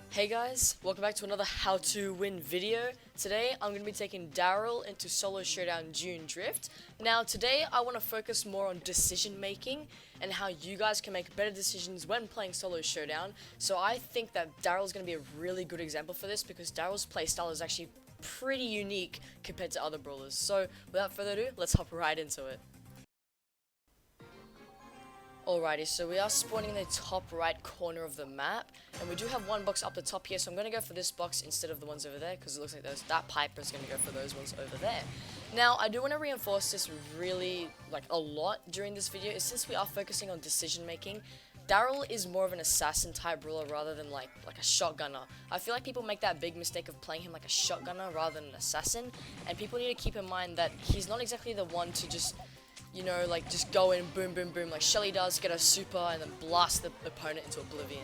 Hey guys, welcome back to another how to win video. Today I'm going to be taking Darryl into solo showdown Dune Drift. Now today I want to focus more on decision making and how you guys can make better decisions when playing solo showdown. So I think that Darryl's going to be a really good example for this because Darryl's playstyle is actually pretty unique compared to other brawlers. So without further ado, let's hop right into it. Alrighty, so we are spawning in the top right corner of the map, and we do have one box up the top here, so I'm going to go for this box instead of the ones over there, because it looks like that Piper is going to go for those ones over there. Now, I do want to reinforce this really, a lot during this video, is since we are focusing on decision making, Darryl is more of an assassin type brawler rather than like a shotgunner. I feel like people make that big mistake of playing him like a shotgunner rather than an assassin, and people need to keep in mind that he's not exactly the one to just just go in, boom, boom, boom, like Shelly does, get a super, and then blast the opponent into oblivion.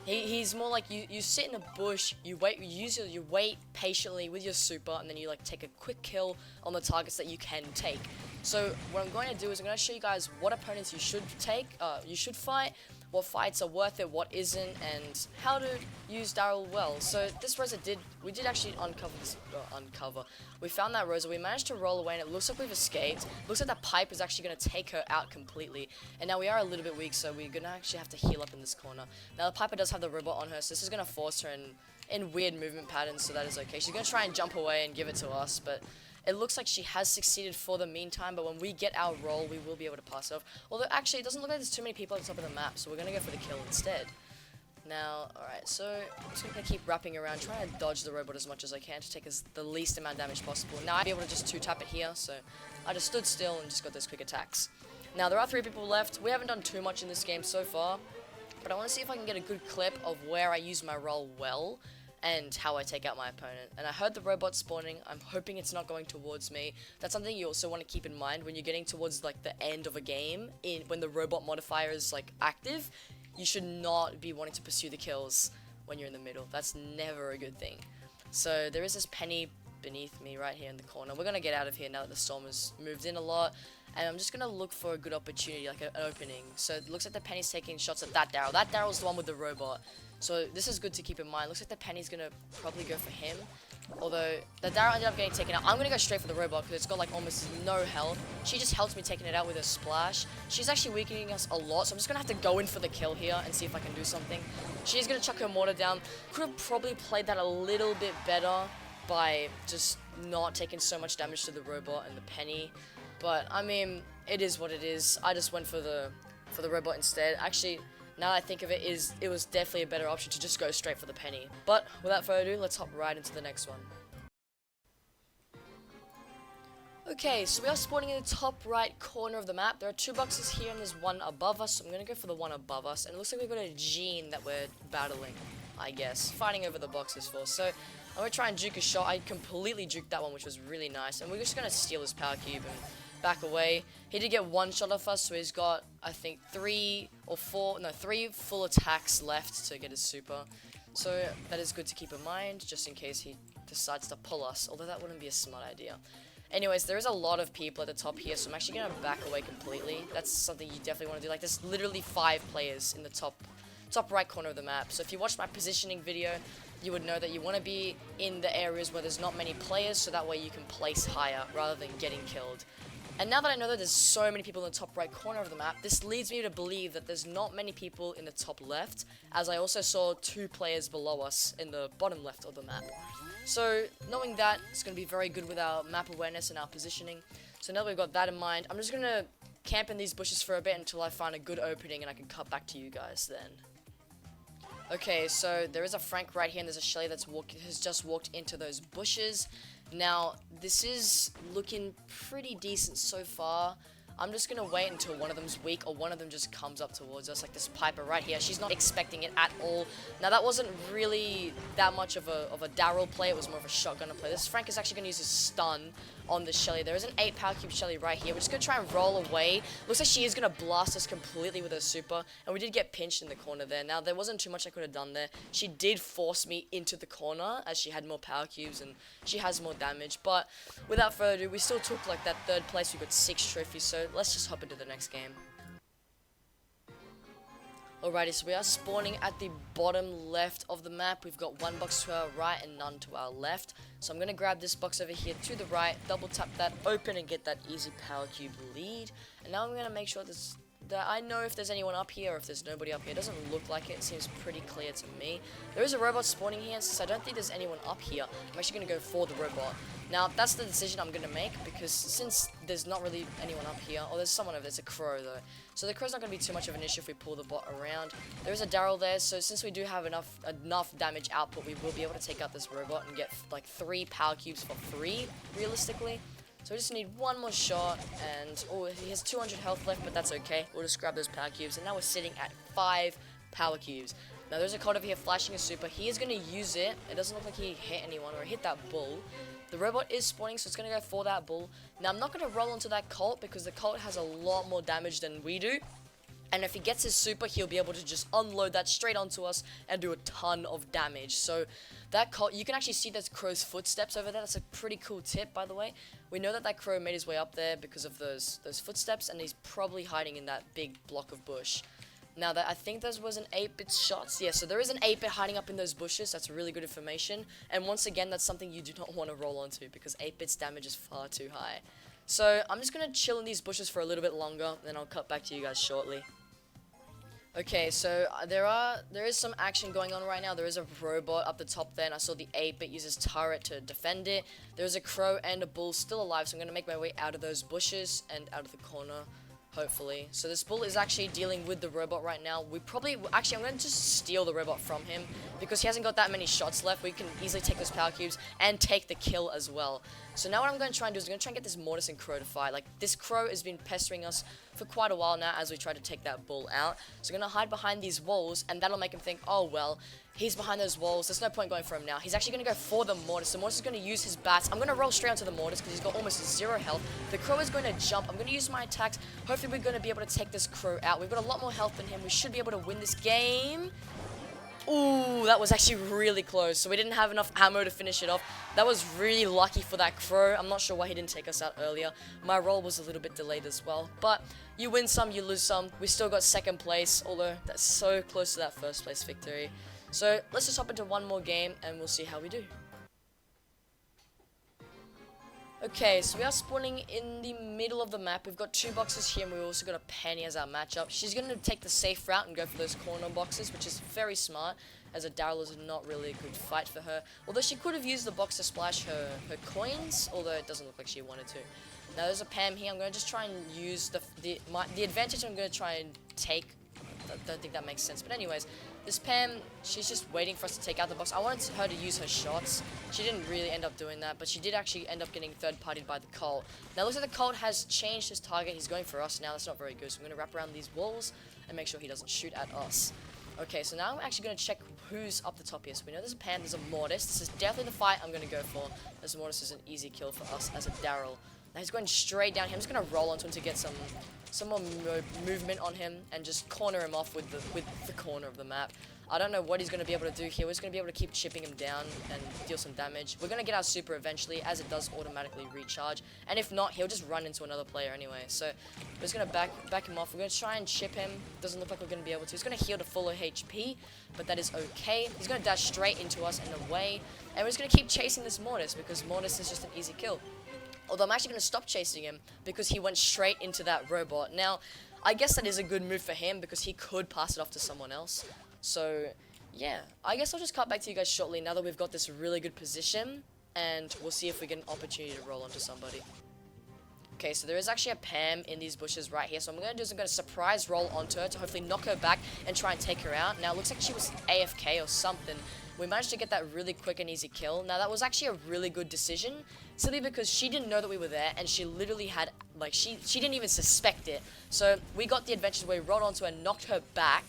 He's more like you sit in a bush, you wait patiently with your super, and then you take a quick kill on the targets that you can take. So what I'm going to do is I'm going to show you guys what opponents you should fight, what fights are worth it, what isn't, and how to use Darryl well. So this Rosa we did actually uncover. We found that Rosa, we managed to roll away, and it looks like we've escaped. Looks like that pipe is actually going to take her out completely. And now we are a little bit weak, so we're going to actually have to heal up in this corner. Now the Piper does have the robot on her, so this is going to force her in weird movement patterns, so that is okay. She's going to try and jump away and give it to us, but it looks like she has succeeded for the meantime, but when we get our roll, we will be able to pass off. Although, actually, it doesn't look like there's too many people at the top of the map, so we're going to go for the kill instead. Now, alright, so I'm just going to keep wrapping around, trying to dodge the robot as much as I can to take the least amount of damage possible. Now, I'd be able to just two-tap it here, so I just stood still and just got those quick attacks. Now, there are 3 people left. We haven't done too much in this game so far, but I want to see if I can get a good clip of where I use my roll well and how I take out my opponent. And I heard the robot spawning. I'm hoping it's not going towards me. That's something you also want to keep in mind when you're getting towards the end of a game, when the robot modifier is active. You should not be wanting to pursue the kills when you're in the middle. That's never a good thing. So there is this penny beneath me right here in the corner. We're going to get out of here now that the storm has moved in a lot. And I'm just going to look for a good opportunity, an opening. So it looks like the penny's taking shots at that Darryl. That Darryl's the one with the robot. So this is good to keep in mind. Looks like the penny's going to probably go for him. Although the Darryl ended up getting taken out. I'm going to go straight for the robot because it's got almost no health. She just helps me taking it out with a splash. She's actually weakening us a lot, so I'm just going to have to go in for the kill here and see if I can do something. She's going to chuck her mortar down. Could have probably played that a little bit better by just not taking so much damage to the robot and the penny. But, I mean, it is what it is. I just went for the robot instead. Actually, now that I think of it, it was definitely a better option to just go straight for the penny. But, without further ado, let's hop right into the next one. Okay, so we are spawning in the top right corner of the map. There are 2 boxes here and there's one above us, so I'm going to go for the one above us. And it looks like we've got a Jean that we're battling, I guess. Fighting over the boxes for. So, I'm going to try and juke a shot. I completely juked that one, which was really nice. And we're just going to steal his power cube and back away. He did get 1 shot off us, so he's got, I think, 3 full attacks left to get his super. So that is good to keep in mind, just in case he decides to pull us, although that wouldn't be a smart idea. Anyways, there is a lot of people at the top here, so I'm actually going to back away completely. That's something you definitely want to do. There's literally 5 players in the top right corner of the map. So if you watched my positioning video, you would know that you want to be in the areas where there's not many players, so that way you can place higher rather than getting killed. And now that I know that there's so many people in the top right corner of the map, this leads me to believe that there's not many people in the top left, as I also saw 2 players below us in the bottom left of the map. So, knowing that, it's going to be very good with our map awareness and our positioning. So now that we've got that in mind, I'm just going to camp in these bushes for a bit until I find a good opening and I can cut back to you guys then. Okay, so there is a Frank right here and there's a Shelly that's has just walked into those bushes. Now, this is looking pretty decent so far. I'm just going to wait until one of them's weak or one of them just comes up towards us, like this Piper right here. She's not expecting it at all. Now, that wasn't really that much of a Darryl play. It was more of a shotgunner play. This Frank is actually going to use his stun on the Shelly. There is an 8 power cube Shelly right here. We're just going to try and roll away. Looks like she is going to blast us completely with her super. And we did get pinched in the corner there. Now, there wasn't too much I could have done there. She did force me into the corner as she had more power cubes and she has more damage. But without further ado, we still took that 3rd place. We got 6 trophies. So let's just hop into the next game. Alrighty, so we are spawning at the bottom left of the map. We've got one box to our right and none to our left. So I'm going to grab this box over here to the right, double tap that open and get that easy power cube lead. And now I'm going to make sure that I know if there's anyone up here or if there's nobody up here. It doesn't look like it. It seems pretty clear to me. There is a robot spawning here, and since I don't think there's anyone up here, I'm actually going to go for the robot. Now, that's the decision I'm going to make, because since there's not really anyone up here, or there's someone over there, it's a crow though. So the crow's not going to be too much of an issue if we pull the bot around. There is a Darryl there, so since we do have enough damage output, we will be able to take out this robot and get like 3 power cubes for free, realistically. So we just need one more shot, and oh, he has 200 health left, but that's okay. We'll just grab those power cubes, and now we're sitting at 5 power cubes. Now there's a Colt over here flashing a super. He is going to use it. It doesn't look like he hit anyone or hit that bull. The robot is spawning, so it's going to go for that bull. Now I'm not going to roll onto that Colt because the Colt has a lot more damage than we do. And if he gets his super, he'll be able to just unload that straight onto us and do a ton of damage. So that Colt, you can actually see those crow's footsteps over there. That's a pretty cool tip, by the way. We know that crow made his way up there because of those footsteps, and he's probably hiding in that big block of bush. Now, I think there was an 8-bit shots. Yeah, so there is an 8-bit hiding up in those bushes. That's really good information. And once again, that's something you do not want to roll onto because 8-bit's damage is far too high. So I'm just going to chill in these bushes for a little bit longer, then I'll cut back to you guys shortly. Okay, so there is some action going on right now. There is a robot up the top there, and I saw the 8-bit use his turret to defend it. There's a crow and a bull still alive, so I'm going to make my way out of those bushes and out of the corner, hopefully. So this bull is actually dealing with the robot right now. Actually, I'm going to just steal the robot from him because he hasn't got that many shots left. We can easily take those power cubes and take the kill as well. So now what I'm going to try and do is I'm going to try and get this Mortis and Crow to fight. Like, this Crow has been pestering us for quite a while now as we try to take that bull out. So I'm going to hide behind these walls, and that'll make him think, oh, well, he's behind those walls. There's no point going for him now. He's actually going to go for the Mortis. The Mortis is going to use his bats. I'm going to roll straight onto the Mortis because he's got almost 0 health. The Crow is going to jump. I'm going to use my attacks. Hopefully we're going to be able to take this Crow out. We've got a lot more health than him. We should be able to win this game. Ooh, that was actually really close. So we didn't have enough ammo to finish it off. That was really lucky for that Crow. I'm not sure why he didn't take us out earlier. My roll was a little bit delayed as well. But you win some, you lose some. We still got 2nd place, although that's so close to that 1st place victory. So let's just hop into one more game and we'll see how we do. Okay, so we are spawning in the middle of the map. We've got 2 boxes here, and we've also got a Penny as our matchup. She's going to take the safe route and go for those corner boxes, which is very smart, as a Darryl is not really a good fight for her. Although she could have used the box to splash her coins, although it doesn't look like she wanted to. Now there's a Pam here. I'm going to just try and use the advantage I'm going to try and take. I don't think that makes sense, but anyways, this Pam, she's just waiting for us to take out the box. I wanted her to use her shots. She didn't really end up doing that, but she did actually end up getting third-partied by the Colt. Now, it looks like the Colt has changed his target. He's going for us now. That's not very good, so I'm going to wrap around these walls and make sure he doesn't shoot at us. Okay, so now I'm actually going to check who's up the top here. So we know there's a Pam, there's a Mortis. This is definitely the fight I'm going to go for. This Mortis is an easy kill for us as a Darryl. Now he's going straight down here. I'm just going to roll onto him to get some more movement on him and just corner him off with the corner of the map. I don't know what he's going to be able to do here. We're just going to be able to keep chipping him down and deal some damage. We're going to get our super eventually, as it does automatically recharge. And if not, he'll just run into another player anyway. So we're just going to back him off. We're going to try and chip him. Doesn't look like we're going to be able to. He's going to heal to full HP, but that is okay. He's going to dash straight into us and away. And we're just going to keep chasing this Mortis because Mortis is just an easy kill. Although I'm actually going to stop chasing him because he went straight into that robot. Now, I guess that is a good move for him because he could pass it off to someone else. So, yeah, I guess I'll just cut back to you guys shortly now that we've got this really good position, and we'll see if we get an opportunity to roll onto somebody. Okay, so there is actually a Pam in these bushes right here, so what I'm going to do is I'm going to surprise roll onto her to hopefully knock her back and try and take her out. Now, it looks like she was AFK or something. We managed to get that really quick and easy kill. Now, that was actually a really good decision, simply because she didn't know that we were there, and she literally had, like, she didn't even suspect it. So, we got the advantage where we rolled onto her, knocked her back,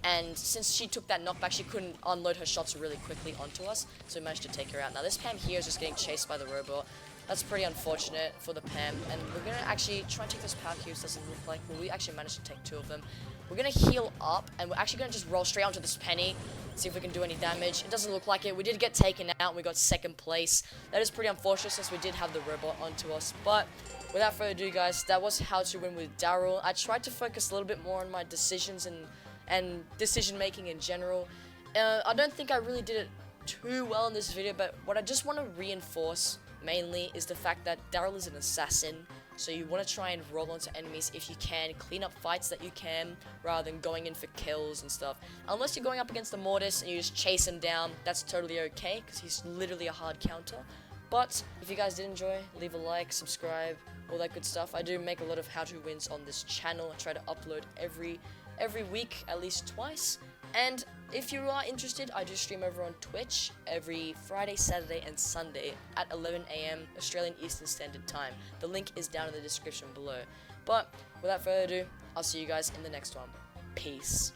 and since she took that knockback, she couldn't unload her shots really quickly onto us, so we managed to take her out. Now, this Pam here is just getting chased by the robot. That's pretty unfortunate for the Pam, and we're going to actually try and take those power cubes. Doesn't look like, well, we actually managed to take 2 of them. We're going to heal up, and we're actually going to just roll straight onto this Penny, see if we can do any damage. It doesn't look like it. We did get taken out, and we got 2nd place. That is pretty unfortunate since we did have the robot onto us, but without further ado, guys, that was how to win with Darryl. I tried to focus a little bit more on my decisions and and decision making in general. I don't think I really did it too well in this video, but what I just want to reinforce mainly is the fact that Darryl is an assassin. So you want to try and roll onto enemies if you can, clean up fights that you can, rather than going in for kills and stuff. Unless you're going up against the Mortis and you just chase him down, that's totally okay, because he's literally a hard counter. But if you guys did enjoy, leave a like, subscribe, all that good stuff. I do make a lot of how-to wins on this channel. I try to upload every week, at least twice. And if you are interested, I do stream over on Twitch every Friday, Saturday, and Sunday at 11 AM Australian Eastern Standard Time. The link is down in the description below. But without further ado, I'll see you guys in the next one. Peace.